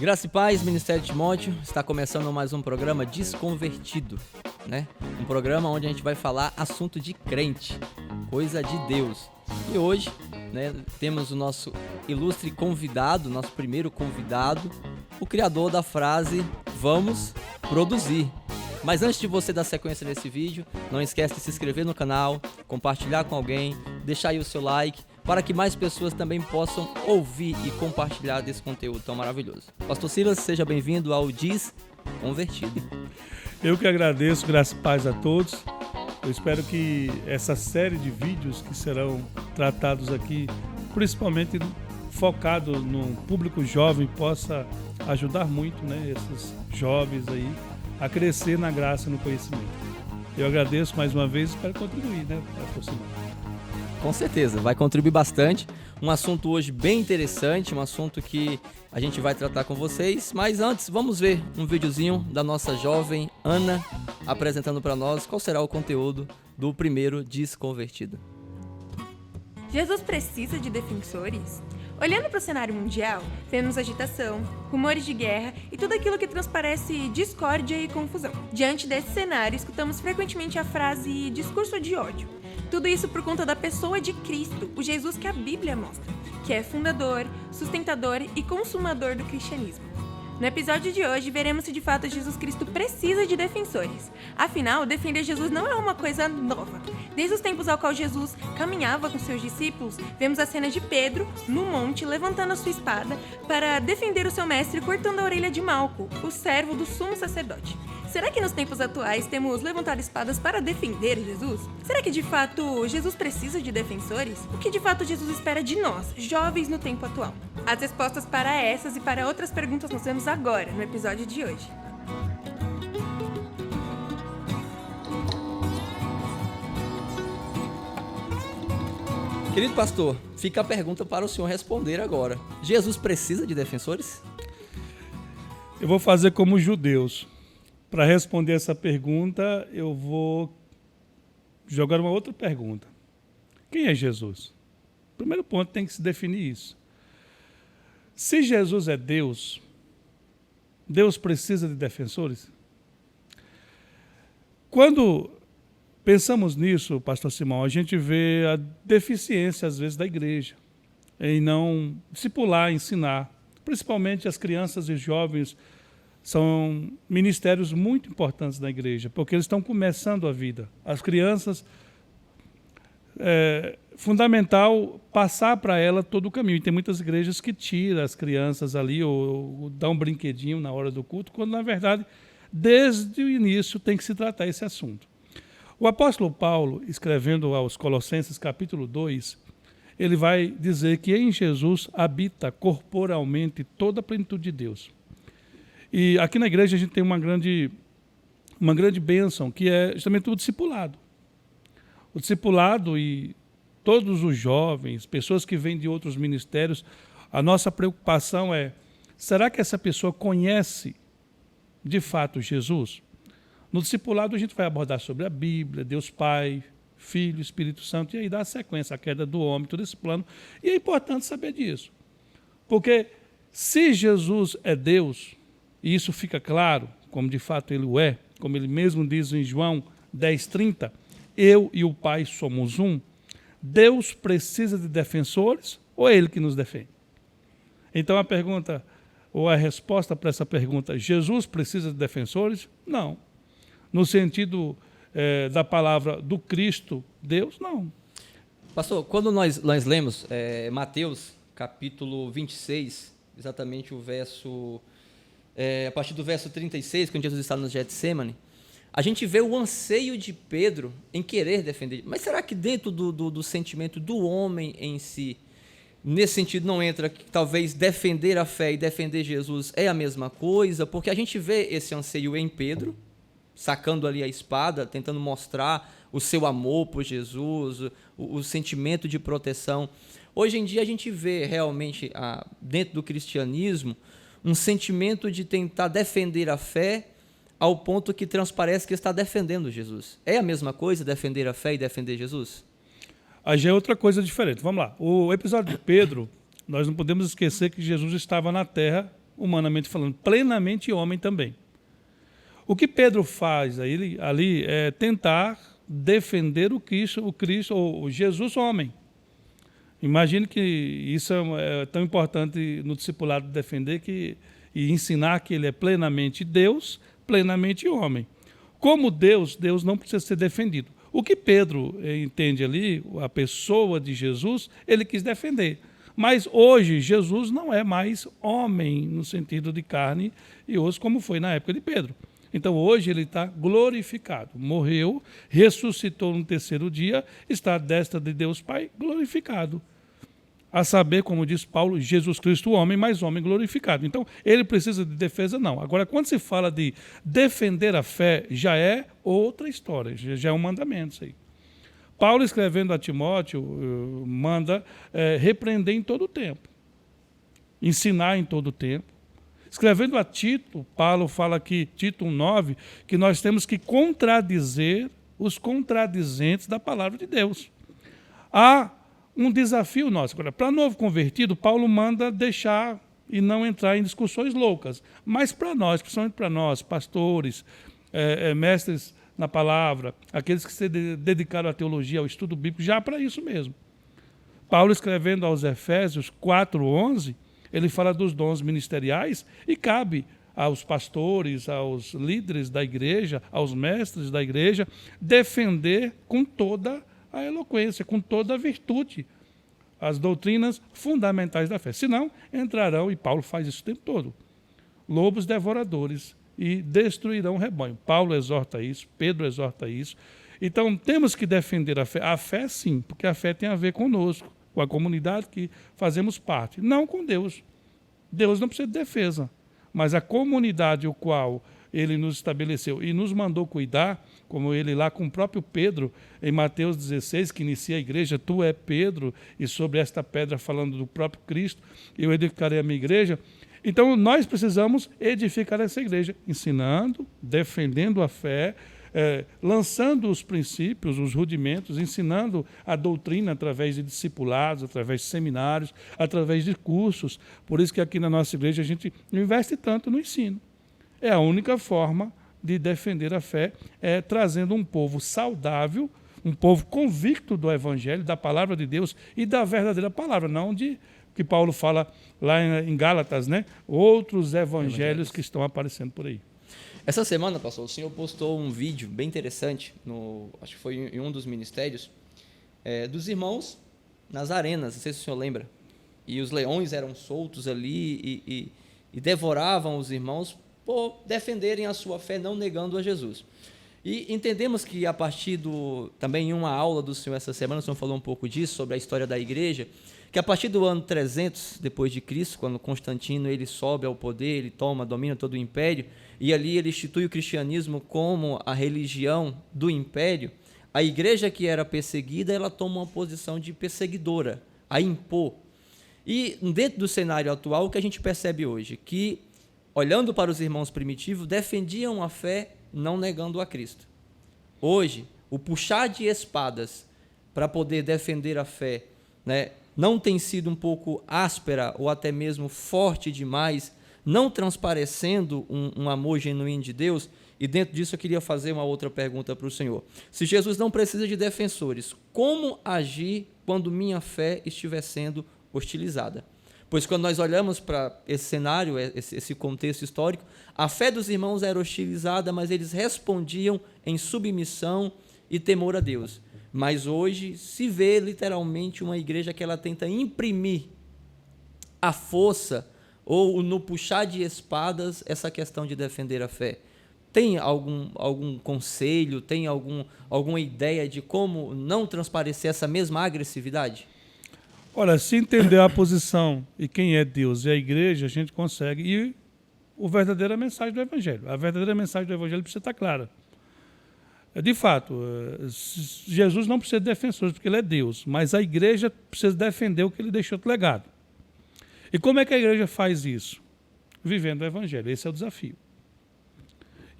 Graça e paz, Ministério Timóteo, está começando mais um programa Desconvertido, né? Um programa onde a gente vai falar assunto de crente, coisa de Deus. E hoje, né, temos o nosso ilustre convidado, nosso primeiro convidado, o criador da frase "Vamos produzir". Mas antes de você dar sequência nesse vídeo, não esquece de se inscrever no canal, compartilhar com alguém, deixar aí o seu like, para que mais pessoas também possam ouvir e compartilhar desse conteúdo tão maravilhoso. Pastor Silas, seja bem-vindo ao Desconvertido. Eu que agradeço, graças e paz a todos. Eu espero que essa série de vídeos que serão tratados aqui, principalmente focado no público jovem, possa ajudar muito, né, esses jovens aí a crescer na graça e no conhecimento. Eu agradeço mais uma vez e espero contribuir, né, Pastor Simão? Com certeza, vai contribuir bastante. Um assunto hoje bem interessante, um assunto que a gente vai tratar com vocês. Mas antes, vamos ver um videozinho da nossa jovem Ana apresentando para nós qual será o conteúdo do primeiro Desconvertido. Jesus precisa de defensores? Olhando para o cenário mundial, vemos agitação, rumores de guerra e tudo aquilo que transparece discórdia e confusão. Diante desse cenário, escutamos frequentemente a frase discurso de ódio. Tudo isso por conta da pessoa de Cristo, o Jesus que a Bíblia mostra, que é fundador, sustentador e consumador do cristianismo. No episódio de hoje, veremos se de fato Jesus Cristo precisa de defensores. Afinal, defender Jesus não é uma coisa nova. Desde os tempos ao qual Jesus caminhava com seus discípulos, vemos a cena de Pedro, no monte, levantando a sua espada para defender o seu mestre, cortando a orelha de Malco, o servo do sumo sacerdote. Será que nos tempos atuais temos levantado espadas para defender Jesus? Será que de fato Jesus precisa de defensores? O que de fato Jesus espera de nós, jovens no tempo atual? As respostas para essas e para outras perguntas nós vemos agora, no episódio de hoje. Querido pastor, fica a pergunta para o senhor responder agora. Jesus precisa de defensores? Eu vou fazer como os judeus. Para responder essa pergunta, eu vou jogar uma outra pergunta. Quem é Jesus? Primeiro ponto, tem que se definir isso. Se Jesus é Deus, Deus precisa de defensores? Quando pensamos nisso, pastor Simão, a gente vê a deficiência, às vezes, da igreja em não discipular, ensinar. Principalmente as crianças e os jovens são ministérios muito importantes na igreja, porque eles estão começando a vida. As crianças, é fundamental passar para ela todo o caminho. E tem muitas igrejas que tiram as crianças ali ou dão um brinquedinho na hora do culto, quando, na verdade, desde o início tem que se tratar esse assunto. O apóstolo Paulo, escrevendo aos Colossenses, capítulo 2, ele vai dizer que em Jesus habita corporalmente toda a plenitude de Deus. E aqui na igreja a gente tem uma grande bênção, que é justamente o discipulado. O discipulado e todos os jovens, pessoas que vêm de outros ministérios, a nossa preocupação é, será que essa pessoa conhece de fato Jesus? No discipulado a gente vai abordar sobre a Bíblia, Deus Pai, Filho, Espírito Santo, e aí dá a sequência, a queda do homem, todo esse plano. E é importante saber disso. Porque se Jesus é Deus, e isso fica claro, como de fato ele o é, como ele mesmo diz em João 10:30, eu e o Pai somos um, Deus precisa de defensores ou é ele que nos defende? Então a pergunta, ou a resposta para essa pergunta, Jesus precisa de defensores? Não. No sentido da palavra do Cristo, Deus, não. Pastor, quando nós lemos Mateus, capítulo 26, exatamente o verso... a partir do verso 36, quando Jesus está no Getsemane, a gente vê o anseio de Pedro em querer defender. Mas será que dentro do sentimento do homem em si, nesse sentido não entra que talvez defender a fé e defender Jesus é a mesma coisa? Porque a gente vê esse anseio em Pedro, sacando ali a espada, tentando mostrar o seu amor por Jesus, o sentimento de proteção. Hoje em dia a gente vê realmente, dentro do cristianismo, um sentimento de tentar defender a fé ao ponto que transparece que está defendendo Jesus. É a mesma coisa defender a fé e defender Jesus? Aí já é outra coisa diferente. Vamos lá. O episódio de Pedro, nós não podemos esquecer que Jesus estava na terra humanamente falando, plenamente homem também. O que Pedro faz ali é tentar defender o Cristo, ou Jesus homem. Imagine que isso é tão importante no discipulado defender e ensinar que ele é plenamente Deus, plenamente homem. Como Deus não precisa ser defendido. O que Pedro entende ali, a pessoa de Jesus, ele quis defender. Mas hoje Jesus não é mais homem no sentido de carne e osso como foi na época de Pedro. Então hoje ele está glorificado, morreu, ressuscitou no terceiro dia, está à destra de Deus Pai glorificado. A saber, como diz Paulo, Jesus Cristo homem, mas homem glorificado. Então ele precisa de defesa? Não. Agora, quando se fala de defender a fé, já é outra história, já é um mandamento isso aí. Paulo, escrevendo a Timóteo, manda repreender em todo o tempo, ensinar em todo o tempo. Escrevendo a Tito, Paulo fala aqui, Tito 1,9, que nós temos que contradizer os contradizentes da palavra de Deus. Há um desafio nosso. Agora, para novo convertido, Paulo manda deixar e não entrar em discussões loucas. Mas para nós, principalmente para nós, pastores, mestres na palavra, aqueles que se dedicaram à teologia, ao estudo bíblico, já para isso mesmo. Paulo, escrevendo aos Efésios 4,11, ele fala dos dons ministeriais e cabe aos pastores, aos líderes da igreja, aos mestres da igreja, defender com toda a eloquência, com toda a virtude, as doutrinas fundamentais da fé. Senão, entrarão, e Paulo faz isso o tempo todo, lobos devoradores e destruirão o rebanho. Paulo exorta isso, Pedro exorta isso. Então, temos que defender a fé. A fé, sim, porque a fé tem a ver conosco, com a comunidade que fazemos parte, não com Deus. Deus não precisa de defesa, mas a comunidade o qual ele nos estabeleceu e nos mandou cuidar, como ele lá com o próprio Pedro, em Mateus 16, que inicia a igreja, tu é Pedro, e sobre esta pedra falando do próprio Cristo, eu edificarei a minha igreja. Então nós precisamos edificar essa igreja, ensinando, defendendo a fé, lançando os princípios, os rudimentos, ensinando a doutrina através de discipulados, através de seminários, através de cursos. Por isso que aqui na nossa igreja a gente não investe tanto no ensino. É a única forma de defender a fé, trazendo um povo saudável, um povo convicto do Evangelho, da palavra de Deus e da verdadeira palavra, não de que Paulo fala lá em Gálatas, né? Outros evangelhos que estão aparecendo por aí. Essa semana, pastor, o senhor postou um vídeo bem interessante, acho que foi em um dos ministérios, dos irmãos nas arenas, não sei se o senhor lembra. E os leões eram soltos ali e devoravam os irmãos por defenderem a sua fé, não negando a Jesus. E entendemos que a partir também em uma aula do senhor essa semana, o senhor falou um pouco disso, sobre a história da igreja, que a partir do ano 300 depois de Cristo, quando Constantino ele sobe ao poder, ele domina todo o império, e ali ele institui o cristianismo como a religião do império, a igreja que era perseguida, ela toma uma posição de perseguidora, a impor. E dentro do cenário atual, o que a gente percebe hoje? Que, olhando para os irmãos primitivos, defendiam a fé não negando a Cristo. Hoje, o puxar de espadas para poder defender a fé, né, não tem sido um pouco áspera ou até mesmo forte demais, não transparecendo um amor genuíno de Deus. E dentro disso eu queria fazer uma outra pergunta para o senhor. Se Jesus não precisa de defensores, como agir quando minha fé estiver sendo hostilizada? Pois quando nós olhamos para esse cenário, esse contexto histórico, a fé dos irmãos era hostilizada, mas eles respondiam em submissão e temor a Deus. Mas hoje se vê literalmente uma igreja que ela tenta imprimir a força ou no puxar de espadas essa questão de defender a fé. Tem algum conselho, tem alguma ideia de como não transparecer essa mesma agressividade? Olha, se entender a posição e quem é Deus e a igreja, a gente consegue. E a verdadeira mensagem do Evangelho. A verdadeira mensagem do Evangelho precisa estar clara. De fato, Jesus não precisa de defensores, porque ele é Deus, mas a igreja precisa defender o que ele deixou de legado. E como é que a igreja faz isso? Vivendo o Evangelho. Esse é o desafio.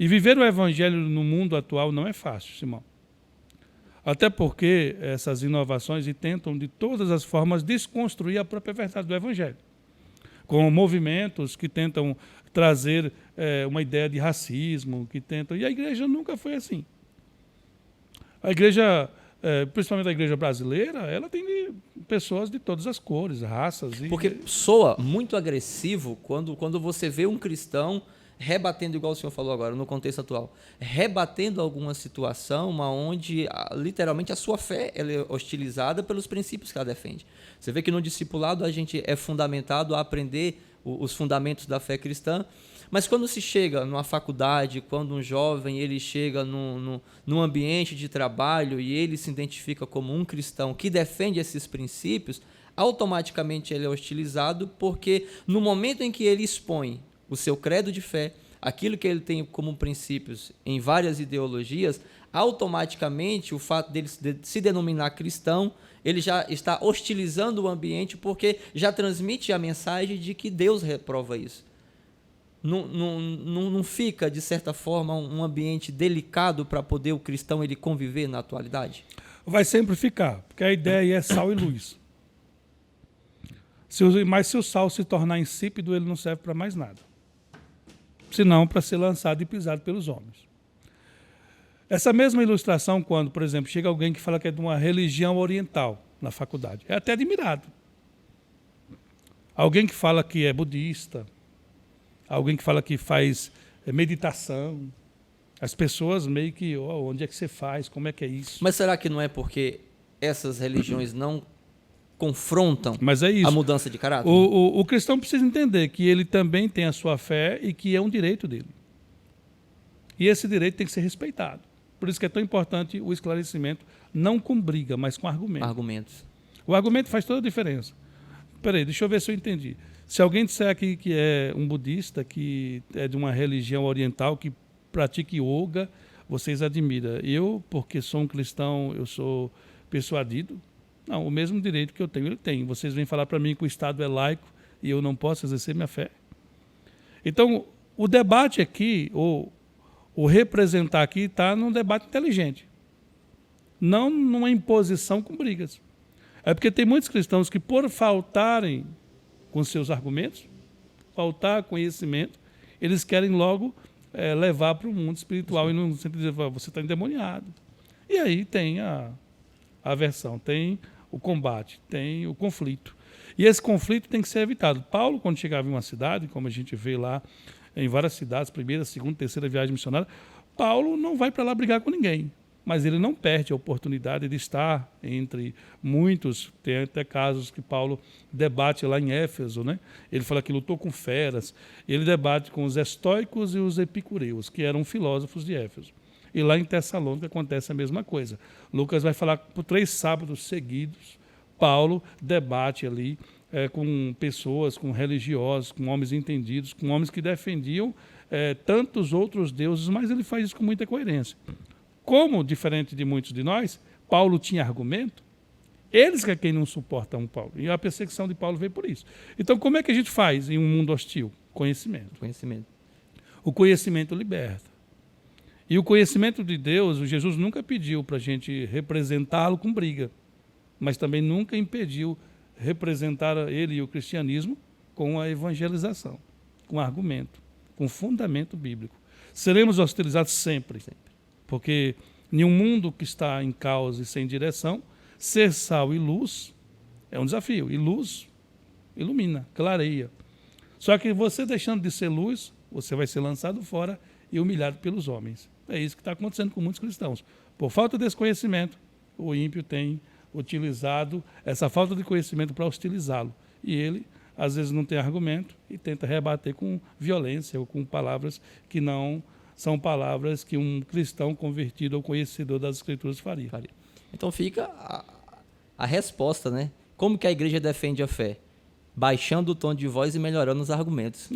E viver o Evangelho no mundo atual não é fácil, Simão. Até porque essas inovações tentam de todas as formas desconstruir a própria verdade do Evangelho. com movimentos que tentam trazer uma ideia de racismo, e a igreja nunca foi assim. A igreja, principalmente a igreja brasileira, ela tem pessoas de todas as cores, raças. Porque soa muito agressivo quando você vê um cristão rebatendo, igual o senhor falou agora, no contexto atual, rebatendo alguma situação onde literalmente a sua fé ela é hostilizada pelos princípios que ela defende. Você vê que no discipulado a gente é fundamentado a aprender os fundamentos da fé cristã, mas quando se chega numa faculdade, quando um jovem ele chega num ambiente de trabalho e ele se identifica como um cristão que defende esses princípios, automaticamente ele é hostilizado, porque no momento em que ele expõe o seu credo de fé, aquilo que ele tem como princípios em várias ideologias, automaticamente o fato dele se denominar cristão, ele já está hostilizando o ambiente, porque já transmite a mensagem de que Deus reprova isso. Não fica, de certa forma, um ambiente delicado para poder o cristão ele conviver na atualidade? Vai sempre ficar, porque a ideia é sal e luz. Mas se o sal se tornar insípido, ele não serve para mais nada. Senão para ser lançado e pisado pelos homens. Essa mesma ilustração, quando, por exemplo, chega alguém que fala que é de uma religião oriental na faculdade, é até admirado. Alguém que fala que é budista, alguém que fala que faz meditação, as pessoas meio que, onde é que você faz, como é que é isso? Mas será que não é porque essas religiões não confrontam a mudança de caráter? O cristão precisa entender que ele também tem a sua fé e que é um direito dele. E esse direito tem que ser respeitado. Por isso que é tão importante o esclarecimento, não com briga, mas com argumentos. O argumento faz toda a diferença. Peraí, deixa eu ver se eu entendi. Se alguém disser aqui que é um budista, que é de uma religião oriental, que pratica yoga, vocês admiram. Eu, porque sou um cristão, eu sou persuadido? Não, o mesmo direito que eu tenho, ele tem. Vocês vêm falar para mim que o Estado é laico e eu não posso exercer minha fé? Então, o debate aqui, o representar aqui, está num debate inteligente. Não numa imposição com brigas. É porque tem muitos cristãos que, por faltarem com seus argumentos, faltar conhecimento, eles querem logo levar para o mundo espiritual. Sim. E não sempre dizer, você está endemoniado. E aí tem a aversão, tem o combate, tem o conflito. E esse conflito tem que ser evitado. Paulo, quando chegava em uma cidade, como a gente vê lá em várias cidades, primeira, segunda, terceira viagem missionária, Paulo não vai para lá brigar com ninguém, mas ele não perde a oportunidade de estar entre muitos. Tem até casos que Paulo debate lá em Éfeso, né? Ele fala que lutou com feras, ele debate com os estoicos e os epicureus, que eram filósofos de Éfeso. E lá em Tessalônica acontece a mesma coisa. Lucas vai falar por 3 sábados seguidos, Paulo debate ali com pessoas, com religiosos, com homens entendidos, com homens que defendiam tantos outros deuses, mas ele faz isso com muita coerência. Como, diferente de muitos de nós, Paulo tinha argumento, eles que é quem não suportam Paulo. E a perseguição de Paulo veio por isso. Então, como é que a gente faz em um mundo hostil? Conhecimento. O conhecimento liberta. E o conhecimento de Deus, o Jesus nunca pediu para a gente representá-lo com briga, mas também nunca impediu representar ele e o cristianismo com a evangelização, com argumento, com fundamento bíblico. Seremos hostilizados sempre, porque em um mundo que está em caos e sem direção, ser sal e luz é um desafio. E luz ilumina, clareia. Só que você deixando de ser luz, você vai ser lançado fora e humilhado pelos homens. É isso que está acontecendo com muitos cristãos. Por falta desse conhecimento, o ímpio tem utilizado essa falta de conhecimento para hostilizá-lo. E ele, às vezes, não tem argumento e tenta rebater com violência ou com palavras que não são palavras que um cristão convertido ou conhecedor das Escrituras faria. Então fica a resposta, né? Como que a igreja defende a fé? Baixando o tom de voz e melhorando os argumentos.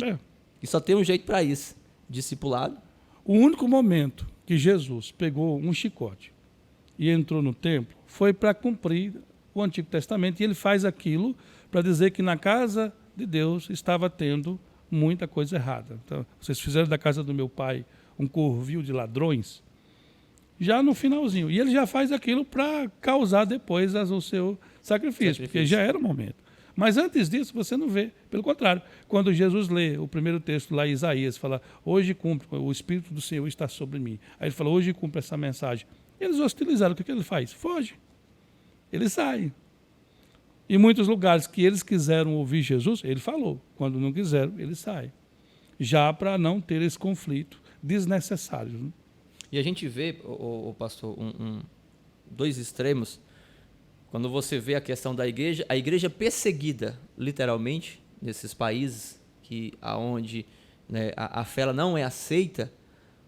E só tem um jeito para isso. Discipulado. O único momento que Jesus pegou um chicote e entrou no templo foi para cumprir o Antigo Testamento. E ele faz aquilo para dizer que na casa de Deus estava tendo muita coisa errada. Então, vocês fizeram da casa do meu pai um covil de ladrões, já no finalzinho. E ele já faz aquilo para causar depois o seu sacrifício, porque já era o momento. Mas antes disso, você não vê. Pelo contrário, quando Jesus lê o primeiro texto lá em Isaías, fala, hoje cumpre, o Espírito do Senhor está sobre mim. Aí ele fala, hoje cumpre essa mensagem. Eles hostilizaram, o que ele faz? Foge. Ele sai. Em muitos lugares que eles quiseram ouvir Jesus, ele falou. Quando não quiseram, ele sai. Já para não ter esse conflito desnecessário. Né? E a gente vê, o pastor, dois extremos. Quando você vê a questão da igreja, a igreja perseguida, literalmente, nesses países aonde, né, a fé ela não é aceita,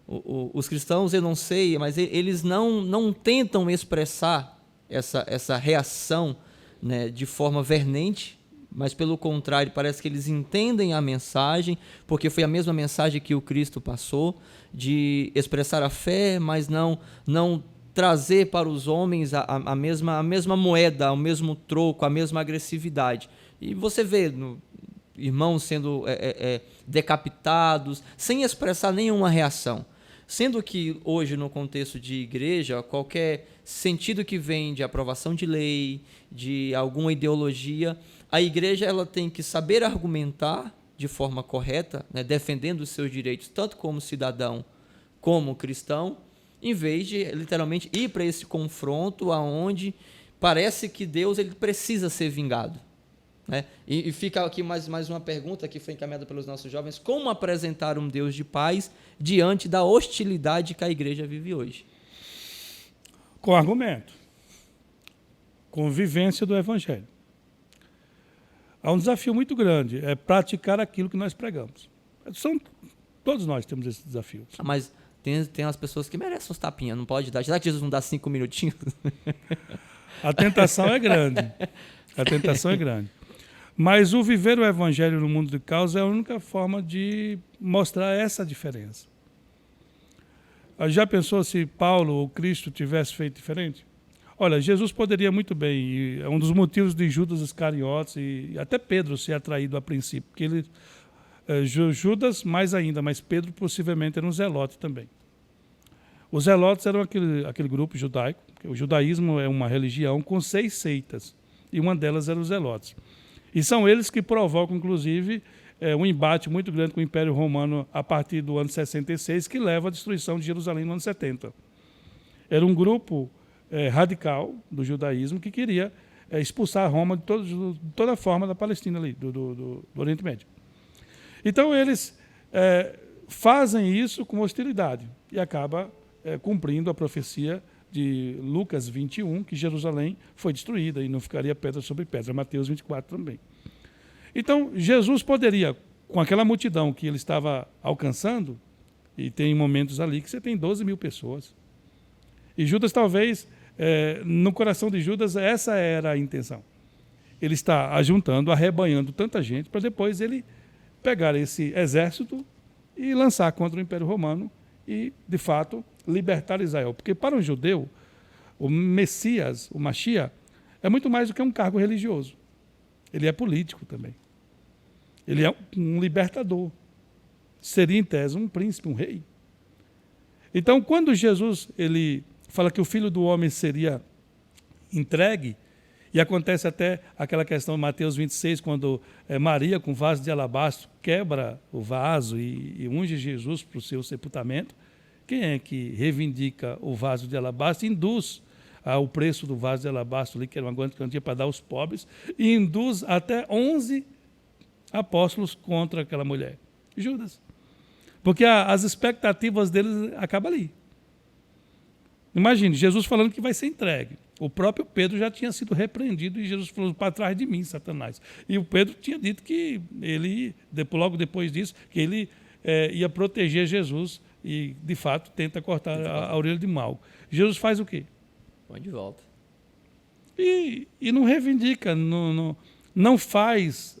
os cristãos, eu não sei, mas eles não tentam expressar essa reação, né, de forma veemente, mas pelo contrário, parece que eles entendem a mensagem, porque foi a mesma mensagem que o Cristo passou, de expressar a fé, mas não trazer para os homens a mesma moeda, o mesmo troco, a mesma agressividade. E você vê irmãos sendo decapitados, sem expressar nenhuma reação. Sendo que hoje, no contexto de igreja, qualquer sentido que vem de aprovação de lei, de alguma ideologia, a igreja ela tem que saber argumentar de forma correta, né, defendendo os seus direitos, tanto como cidadão como cristão, em vez de literalmente ir para esse confronto aonde parece que Deus ele precisa ser vingado. Né? E fica aqui mais uma pergunta que foi encaminhada pelos nossos jovens: como apresentar um Deus de paz diante da hostilidade que a igreja vive hoje? Com argumento, com vivência do Evangelho. Há um desafio muito grande, é praticar aquilo que nós pregamos. Todos nós temos esse desafio. Mas tem as pessoas que merecem uns tapinhas, não pode dar. Será que Jesus não dá 5 minutinhos? A tentação é grande. A tentação é grande. Mas o viver o Evangelho no mundo de causa é a única forma de mostrar essa diferença. Já pensou se Paulo ou Cristo tivesse feito diferente? Olha, Jesus poderia muito bem, e é um dos motivos de Judas Iscariotes e até Pedro ser atraído a princípio, porque Judas mais ainda, mas Pedro possivelmente era um zelote também. Os zelotes eram aquele grupo judaico, o judaísmo é uma religião com 6 seitas, e uma delas era os zelotes. E são eles que provocam, inclusive, um embate muito grande com o Império Romano a partir do ano 66, que leva à destruição de Jerusalém no ano 70. Era um grupo radical do judaísmo que queria expulsar Roma de toda a forma da Palestina ali, do Oriente Médio. Então eles fazem isso com hostilidade e acaba cumprindo a profecia de Lucas 21, que Jerusalém foi destruída e não ficaria pedra sobre pedra, Mateus 24 também. Então Jesus poderia, com aquela multidão que ele estava alcançando, e tem momentos ali que você tem 12 mil pessoas, e Judas talvez, no coração de Judas, essa era a intenção. Ele está ajuntando, arrebanhando tanta gente, para depois ele pegar esse exército e lançar contra o Império Romano e, de fato, libertar Israel. Porque para um judeu, o Messias, o Mashiach, é muito mais do que um cargo religioso. Ele é político também. Ele é um libertador. Seria, em tese, um príncipe, um rei. Então, quando Jesus ele fala que o Filho do Homem seria entregue, e acontece até aquela questão de Mateus 26, quando Maria, com vaso de alabastro, quebra o vaso e unge Jesus para o seu sepultamento. Quem é que reivindica o vaso de alabastro? Induz o preço do vaso de alabastro, ali, que era uma quantia para dar aos pobres, e induz até 11 apóstolos contra aquela mulher. Judas. Porque as expectativas deles acabam ali. Imagine, Jesus falando que vai ser entregue. O próprio Pedro já tinha sido repreendido e Jesus falou: para trás de mim, Satanás. E o Pedro tinha dito que ele, logo depois disso, que ele ia proteger Jesus e, de fato, tenta cortar a orelha de Malco. Jesus faz o quê? Põe de volta. E não reivindica, não faz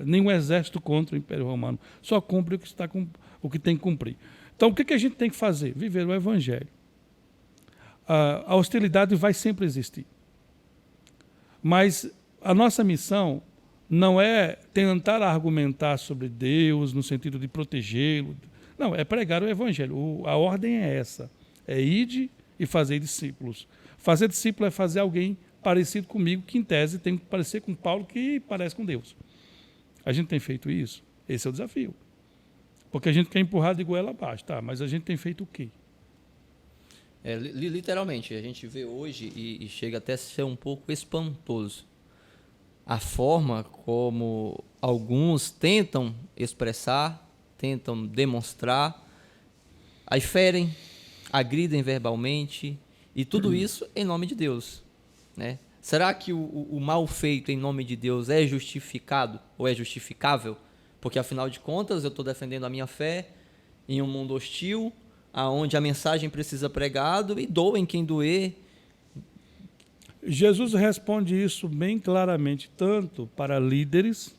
nenhum exército contra o Império Romano. Só cumpre o que tem que cumprir. Então, o que a gente tem que fazer? Viver o Evangelho. A hostilidade vai sempre existir. Mas a nossa missão não é tentar argumentar sobre Deus no sentido de protegê-lo. Não, é pregar o Evangelho. A ordem é essa. É ide e fazer discípulos. Fazer discípulo é fazer alguém parecido comigo, que em tese tem que parecer com Paulo, que parece com Deus. A gente tem feito isso? Esse é o desafio. Porque a gente quer empurrar de goela abaixo, tá? Mas a gente tem feito o quê? Literalmente, a gente vê hoje e chega até a ser um pouco espantoso a forma como alguns tentam expressar, tentam demonstrar, aí ferem, agridem verbalmente, e tudo isso em nome de Deus, né? Será que o mal feito em nome de Deus é justificado ou é justificável? Porque, afinal de contas, eu estou defendendo a minha fé em um mundo hostil, onde a mensagem precisa pregado e doem quem doer. Jesus responde isso bem claramente, tanto para líderes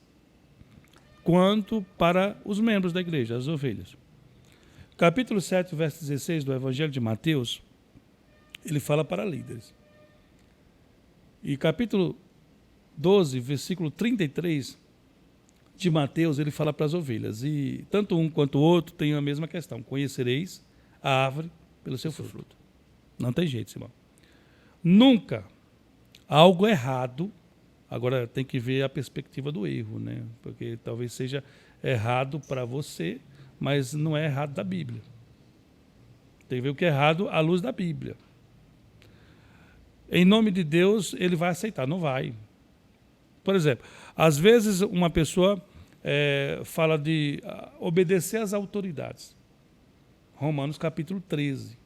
quanto para os membros da igreja, as ovelhas. Capítulo 7, verso 16 do Evangelho de Mateus, ele fala para líderes. E capítulo 12, versículo 33 de Mateus, ele fala para as ovelhas. E tanto um quanto o outro tem a mesma questão. Conhecereis a árvore pelo seu fruto. Não tem jeito, Simão. Nunca algo errado, agora tem que ver a perspectiva do erro, né? Porque talvez seja errado para você, mas não é errado da Bíblia. Tem que ver o que é errado à luz da Bíblia. Em nome de Deus, ele vai aceitar, não vai. Por exemplo, às vezes uma pessoa fala de obedecer às autoridades. Romanos capítulo 13.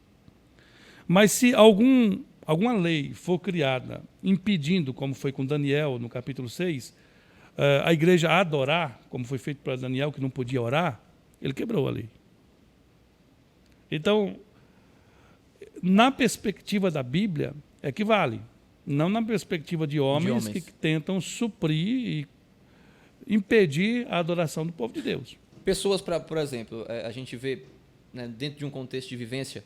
Mas se alguma lei for criada impedindo, como foi com Daniel no capítulo 6, a igreja a adorar, como foi feito para Daniel, que não podia orar, ele quebrou a lei. Então, na perspectiva da Bíblia, equivale. Não na perspectiva de homens que tentam suprir e impedir a adoração do povo de Deus. Pessoas, por exemplo, a gente vê, né, dentro de um contexto de vivência,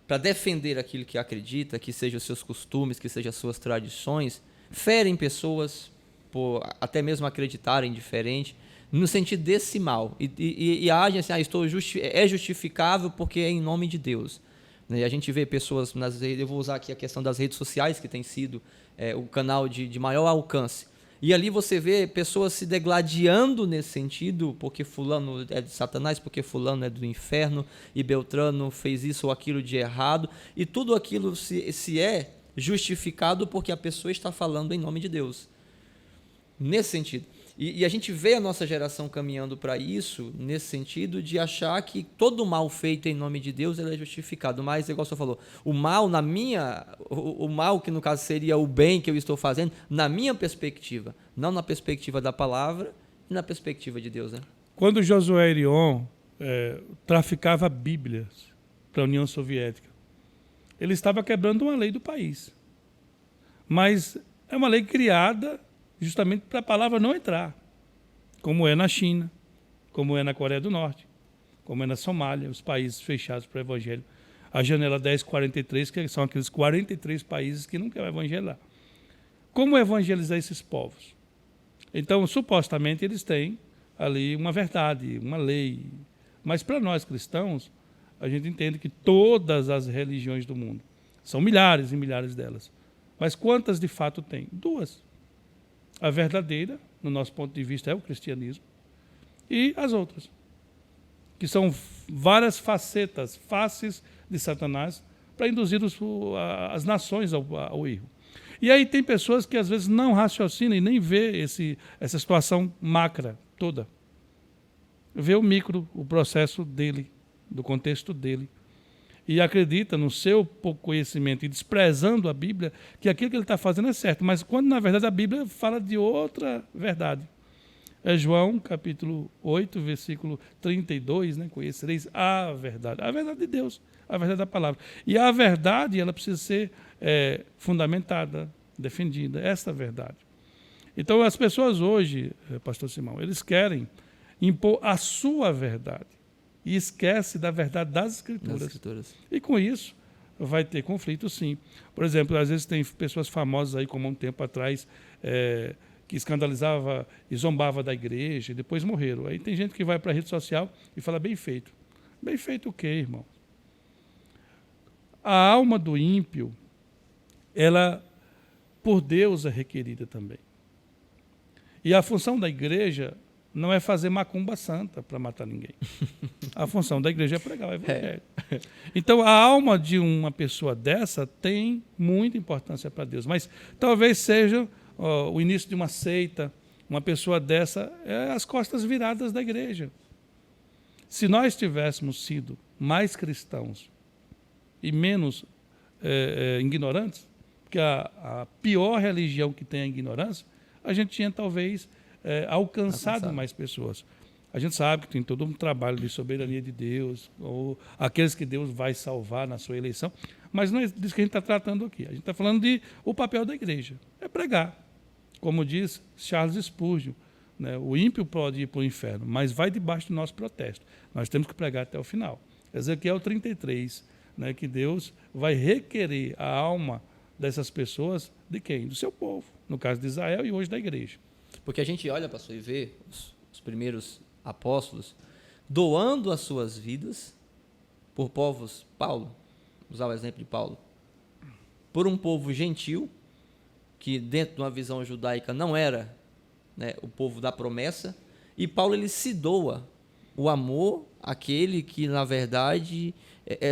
para defender aquilo que acredita, que sejam os seus costumes, que sejam as suas tradições, ferem pessoas por até mesmo acreditarem diferente, no sentido desse mal. E agem assim, é justificável porque é em nome de Deus. E a gente vê pessoas nas redes, eu vou usar aqui a questão das redes sociais, que tem sido o canal de maior alcance. E ali você vê pessoas se degladiando nesse sentido, porque fulano é de Satanás, porque fulano é do inferno, e Beltrano fez isso ou aquilo de errado, e tudo aquilo se é justificado porque a pessoa está falando em nome de Deus. Nesse sentido. E a gente vê a nossa geração caminhando para isso, nesse sentido de achar que todo mal feito em nome de Deus ele é justificado. Mas, igual você falou, o mal, o mal que no caso seria o bem que eu estou fazendo, na minha perspectiva, não na perspectiva da palavra e na perspectiva de Deus, né? Quando Josué Erion traficava Bíblias para a União Soviética, ele estava quebrando uma lei do país. Mas é uma lei criada justamente para a palavra não entrar, como é na China, como é na Coreia do Norte, como é na Somália, os países fechados para o evangelho. A janela 1043, que são aqueles 43 países que não querem evangelizar. Como evangelizar esses povos? Então, supostamente, eles têm ali uma verdade, uma lei. Mas para nós cristãos, a gente entende que todas as religiões do mundo, são milhares e milhares delas, mas quantas de fato tem? 2. A verdadeira, no nosso ponto de vista, é o cristianismo, e as outras, que são várias faces de Satanás para induzir as nações ao erro. E aí tem pessoas que às vezes não raciocinam e nem vê essa situação macra toda. Vê o micro, o processo dele, do contexto dele. E acredita no seu pouco conhecimento e desprezando a Bíblia, que aquilo que ele está fazendo é certo. Mas quando, na verdade, a Bíblia fala de outra verdade. É João, capítulo 8, versículo 32, né? Conhecereis a verdade de Deus, a verdade da palavra. E a verdade, ela precisa ser fundamentada, defendida, essa verdade. Então, as pessoas hoje, pastor Simão, eles querem impor a sua verdade. E esquece da verdade das Escrituras. E com isso vai ter conflito, sim. Por exemplo, às vezes tem pessoas famosas aí, como um tempo atrás, que escandalizava e zombava da igreja e depois morreram. Aí tem gente que vai para a rede social e fala bem feito. Bem feito o quê, irmão? A alma do ímpio, ela por Deus é requerida também. E a função da igreja não é fazer macumba santa para matar ninguém. A função da igreja é pregar o evangelho. Então, a alma de uma pessoa dessa tem muita importância para Deus. Mas talvez seja o início de uma seita, uma pessoa dessa, as costas viradas da igreja. Se nós tivéssemos sido mais cristãos e menos ignorantes, porque a pior religião que tem é a ignorância, a gente tinha talvez alcançado mais pessoas. A gente sabe que tem todo um trabalho de soberania de Deus, ou aqueles que Deus vai salvar na sua eleição, mas não é disso que a gente está tratando aqui. A gente está falando de o papel da igreja, é pregar. Como diz Charles Spurgeon, né, o ímpio pode ir para o inferno, mas vai debaixo do nosso protesto. Nós temos que pregar até o final. Ezequiel 33, né, que Deus vai requerer a alma dessas pessoas de quem? Do seu povo, no caso de Israel e hoje da igreja. Porque a gente olha, pastor, e vê os primeiros apóstolos doando as suas vidas por povos, Paulo, usar o exemplo de Paulo, por um povo gentil, que dentro de uma visão judaica não era, né, o povo da promessa, e Paulo ele se doa o amor àquele que, na verdade,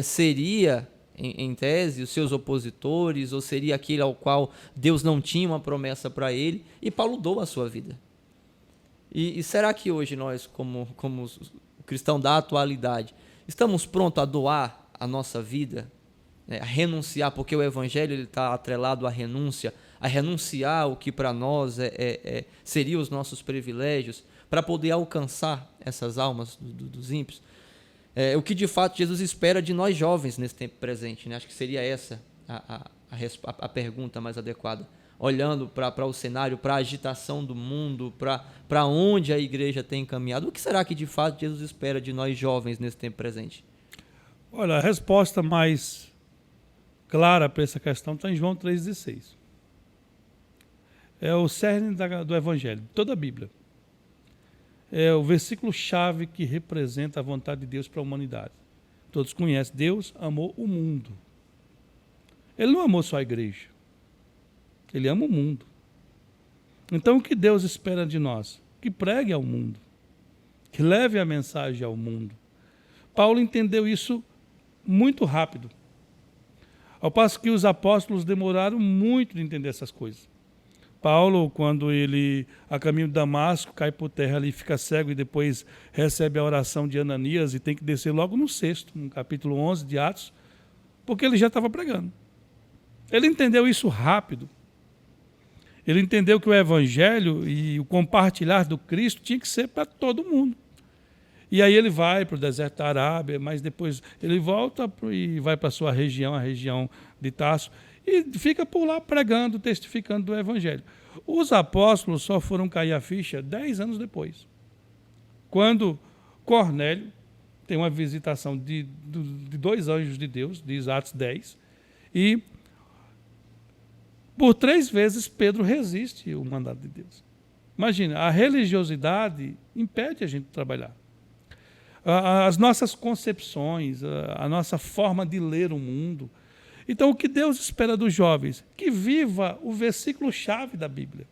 seria, em tese, os seus opositores, ou seria aquele ao qual Deus não tinha uma promessa para ele, e Paulo doa a sua vida. E será que hoje nós, como cristão da atualidade, estamos prontos a doar a nossa vida, né, a renunciar, porque o evangelho está atrelado à renúncia, a renunciar o que para nós seria os nossos privilégios, para poder alcançar essas almas dos ímpios? O que de fato Jesus espera de nós jovens nesse tempo presente, né? Acho que seria essa a pergunta mais adequada. Olhando para o cenário, para a agitação do mundo, para onde a igreja tem caminhado, o que será que de fato Jesus espera de nós jovens nesse tempo presente? Olha, a resposta mais clara para essa questão está em João 3,16. É o cerne do Evangelho, toda a Bíblia. É o versículo-chave que representa a vontade de Deus para a humanidade. Todos conhecem, Deus amou o mundo. Ele não amou só a igreja. Ele ama o mundo. Então, o que Deus espera de nós? Que pregue ao mundo. Que leve a mensagem ao mundo. Paulo entendeu isso muito rápido. Ao passo que os apóstolos demoraram muito de entender essas coisas. Paulo, quando ele, a caminho de Damasco, cai por terra ali, fica cego e depois recebe a oração de Ananias e tem que descer logo no 6º, no capítulo 11 de Atos, porque ele já estava pregando. Ele entendeu isso rápido. Ele entendeu que o evangelho e o compartilhar do Cristo tinha que ser para todo mundo. E aí ele vai para o deserto da Arábia, mas depois ele volta e vai para a sua região, a região de Tarso, e fica por lá pregando, testificando do evangelho. Os apóstolos só foram cair a ficha 10 anos depois, quando Cornélio tem uma visitação de 2 anjos de Deus, diz Atos 10, e por 3 vezes Pedro resiste o mandato de Deus. Imagina, a religiosidade impede a gente de trabalhar. As nossas concepções, a nossa forma de ler o mundo. Então, o que Deus espera dos jovens? Que viva o versículo-chave da Bíblia.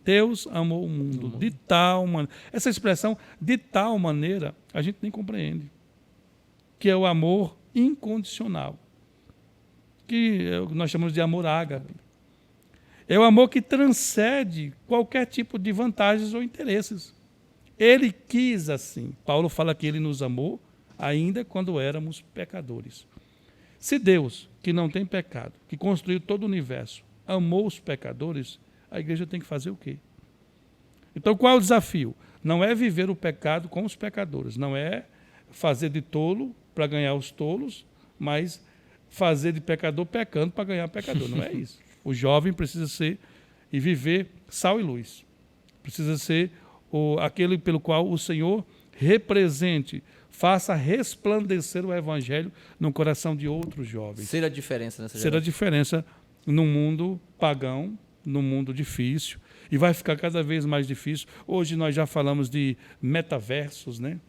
Deus amou o mundo de tal maneira. Essa expressão, de tal maneira, a gente nem compreende. Que é o amor incondicional. Que nós chamamos de amor ágape. É o amor que transcende qualquer tipo de vantagens ou interesses. Ele quis assim. Paulo fala que ele nos amou ainda quando éramos pecadores. Se Deus, que não tem pecado, que construiu todo o universo, amou os pecadores, a igreja tem que fazer o quê? Então, qual é o desafio? Não é viver o pecado com os pecadores, não é fazer de tolo para ganhar os tolos, mas fazer de pecador pecando para ganhar pecador. Não é isso. O jovem precisa ser e viver sal e luz. Precisa ser aquele pelo qual o Senhor represente, faça resplandecer o evangelho no coração de outros jovens. Ser a diferença nessa geração. Ser a diferença num mundo pagão, num mundo difícil, e vai ficar cada vez mais difícil. Hoje nós já falamos de metaversos, né?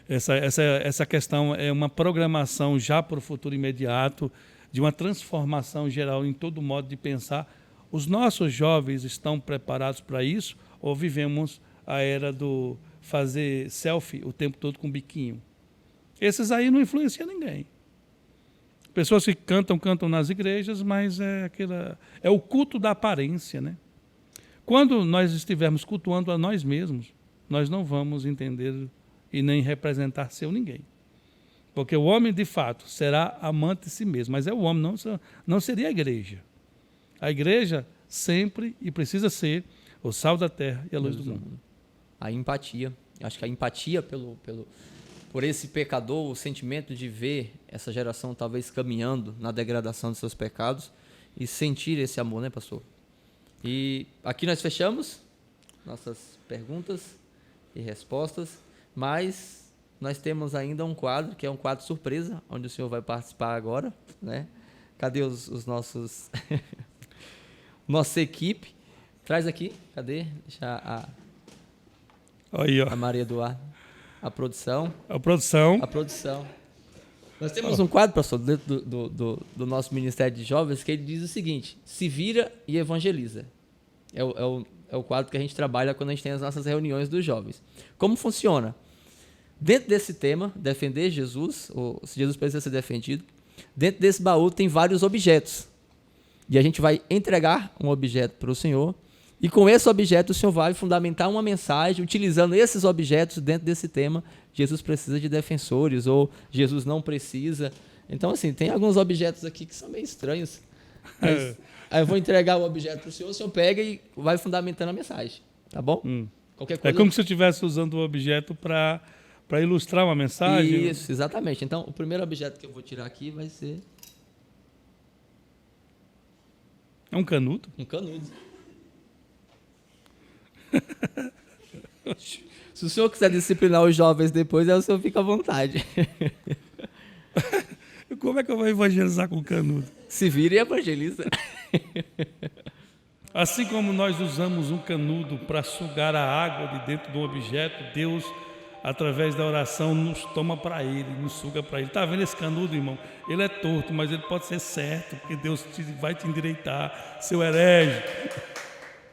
Essa questão é uma programação já para o futuro imediato, de uma transformação geral em todo modo de pensar. Os nossos jovens estão preparados para isso ou vivemos a era do fazer selfie o tempo todo com biquinho? Esses aí não influenciam ninguém. Pessoas que cantam nas igrejas, mas é o culto da aparência, né? Quando nós estivermos cultuando a nós mesmos, nós não vamos entender e nem representar seu ninguém. Porque o homem, de fato, será amante de si mesmo, mas é o homem, não seria a igreja. A igreja sempre e precisa ser o sal da terra e a luz do mundo. A empatia. Acho que a empatia por esse pecador, o sentimento de ver essa geração talvez caminhando na degradação dos seus pecados e sentir esse amor, né, pastor? E aqui nós fechamos nossas perguntas e respostas, mas nós temos ainda um quadro, que é um quadro surpresa, onde o senhor vai participar agora, né? Cadê os nossos... Nossa equipe? Traz aqui, cadê? Deixa Aí, ó. a Maria Eduardo. A produção. A produção. A produção. Nós temos um quadro, pastor, dentro do nosso Ministério de Jovens, que ele diz o seguinte: se vira e evangeliza. É o quadro que a gente trabalha quando a gente tem as nossas reuniões dos jovens. Como funciona? Dentro desse tema, defender Jesus, ou se Jesus precisa ser defendido, dentro desse baú tem vários objetos. E a gente vai entregar um objeto para o Senhor, e com esse objeto o Senhor vai fundamentar uma mensagem, utilizando esses objetos dentro desse tema. Jesus precisa de defensores, ou Jesus não precisa. Então, assim, tem alguns objetos aqui que são meio estranhos. Mas, aí eu vou entregar o objeto para o senhor pega e vai fundamentando a mensagem. Tá bom? Qualquer coisa... É como se eu estivesse usando o objeto para ilustrar uma mensagem. Isso, exatamente. Então, o primeiro objeto que eu vou tirar aqui vai ser... É um canudo? Um canudo. Se o senhor quiser disciplinar os jovens depois, aí o senhor fica à vontade. Como é que eu vou evangelizar com canudo? Se vira e evangeliza. Assim como nós usamos um canudo para sugar a água de dentro do objeto, Deus, através da oração, nos toma para Ele, nos suga para Ele. Está vendo esse canudo, irmão? Ele é torto, mas ele pode ser certo, porque Deus vai te endireitar, seu herege.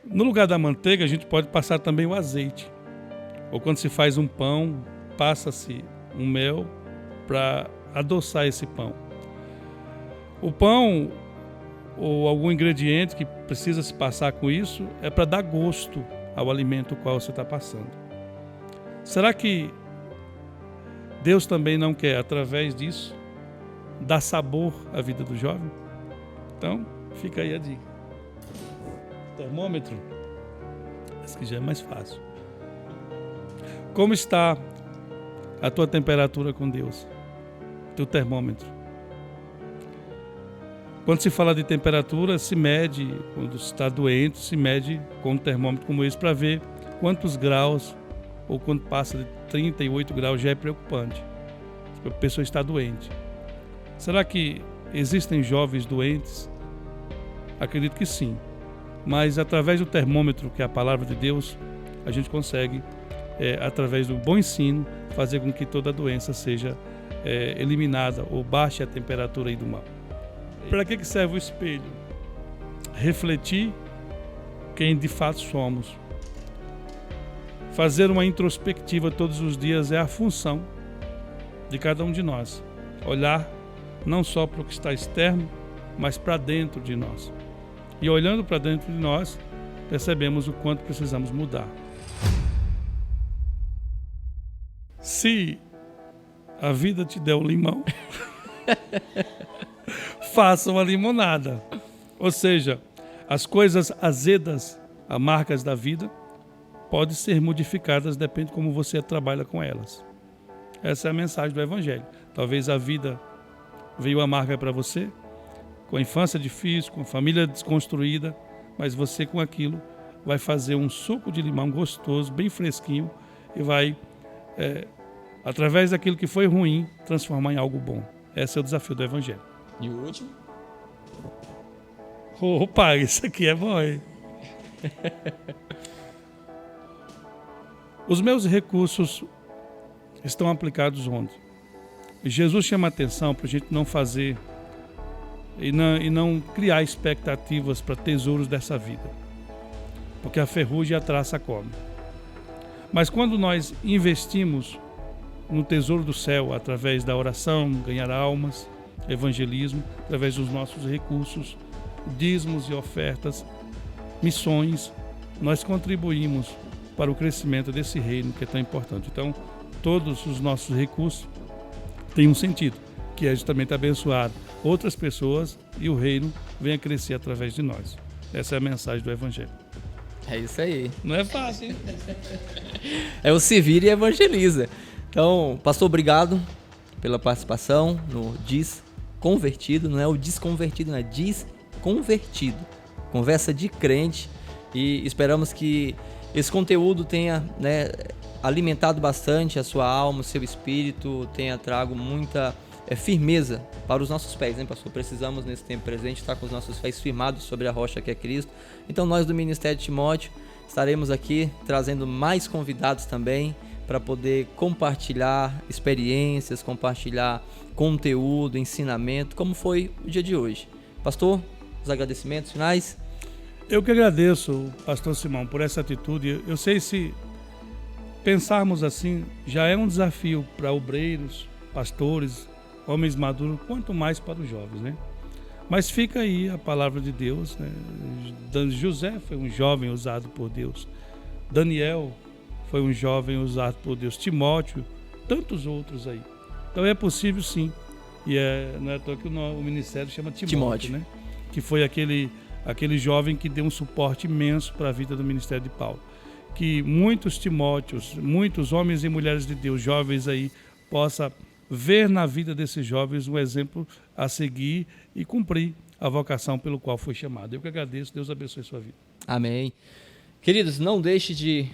No lugar da manteiga, a gente pode passar também o azeite. Ou quando se faz um pão, passa-se um mel para adoçar esse pão. O pão ou algum ingrediente que precisa se passar com isso é para dar gosto ao alimento o qual você está passando. Será que Deus também não quer, através disso, dar sabor à vida do jovem? Então, fica aí a dica. Termômetro, esse que já é mais fácil. Como está a tua temperatura com Deus? Teu termômetro. Quando se fala de temperatura, se mede, quando está doente, se mede com um termômetro como esse para ver quantos graus, ou quando passa de 38 graus já é preocupante. A pessoa está doente. Será que existem jovens doentes? Acredito que sim. Mas através do termômetro, que é a palavra de Deus, a gente consegue, através do bom ensino, fazer com que toda doença seja eliminada ou baixe a temperatura aí do mal. Para que serve o espelho? Refletir quem de fato somos. Fazer uma introspectiva todos os dias é a função de cada um de nós. Olhar não só para o que está externo, mas para dentro de nós. E olhando para dentro de nós, percebemos o quanto precisamos mudar. Se a vida te der um limão, faça uma limonada. Ou seja, as coisas azedas, amargas da vida, podem ser modificadas, depende de como você trabalha com elas. Essa é a mensagem do Evangelho. Talvez a vida veio amarga para você, com a infância difícil, com a família desconstruída, mas você com aquilo vai fazer um suco de limão gostoso, bem fresquinho, e vai, através daquilo que foi ruim, transformar em algo bom. Esse é o desafio do Evangelho. E o último? Opa, isso aqui é bom, hein? Os meus recursos estão aplicados onde? Jesus chama a atenção para a gente não fazer e não criar expectativas para tesouros dessa vida, porque a ferrugem e a traça come. Mas quando nós investimos no tesouro do céu, através da oração, ganhar almas, evangelismo, através dos nossos recursos, dízimos e ofertas, missões, nós contribuímos para o crescimento desse reino que é tão importante. Então, todos os nossos recursos têm um sentido, que é justamente abençoar outras pessoas e o reino venha crescer através de nós. Essa é a mensagem do Evangelho. É isso aí. Não é fácil, hein? É o se vira e evangeliza. Então, pastor, obrigado pela participação no Desconvertido. Não é o desconvertido, não é desconvertido. Conversa de crente. E esperamos que esse conteúdo tenha, né, alimentado bastante a sua alma, o seu espírito, tenha trago muita firmeza para os nossos pés, né, pastor? Precisamos, nesse tempo presente, estar com os nossos pés firmados sobre a rocha que é Cristo. Então, nós do Ministério de Timóteo estaremos aqui trazendo mais convidados também para poder compartilhar experiências, compartilhar conteúdo, ensinamento, como foi o dia de hoje. Pastor, os agradecimentos finais? Eu que agradeço, pastor Simão, por essa atitude. Eu sei, se pensarmos assim, já é um desafio para obreiros, pastores, homens maduros, quanto mais para os jovens, né? Mas fica aí a palavra de Deus, né? José foi um jovem usado por Deus. Daniel foi um jovem usado por Deus. Timóteo, tantos outros aí. Então é possível, sim. E não é à toa que o ministério chama Timóteo, né? Que foi aquele jovem que deu um suporte imenso para a vida do ministério de Paulo. Que muitos Timóteos, muitos homens e mulheres de Deus, jovens aí, possa ver na vida desses jovens um exemplo a seguir e cumprir a vocação pelo qual foi chamado. Eu que agradeço, Deus abençoe a sua vida. Amém. Queridos, não deixe de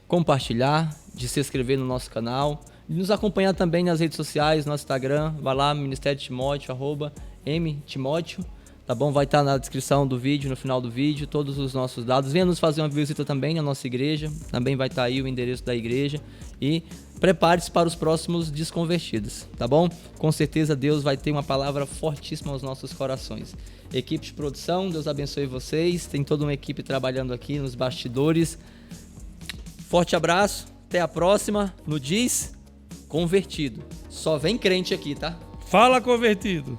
compartilhar, de se inscrever no nosso canal, de nos acompanhar também nas redes sociais, no Instagram, vai lá, Ministério de Timóteo, @mtimóteo, tá bom? Vai estar na descrição do vídeo, no final do vídeo, todos os nossos dados. Venha nos fazer uma visita também na nossa igreja, também vai estar aí o endereço da igreja. E prepare-se para os próximos desconvertidos, tá bom? Com certeza Deus vai ter uma palavra fortíssima aos nossos corações. Equipe de produção, Deus abençoe vocês. Tem toda uma equipe trabalhando aqui nos bastidores. Forte abraço, até a próxima no Desconvertido. Só vem crente aqui, tá? Fala, convertido!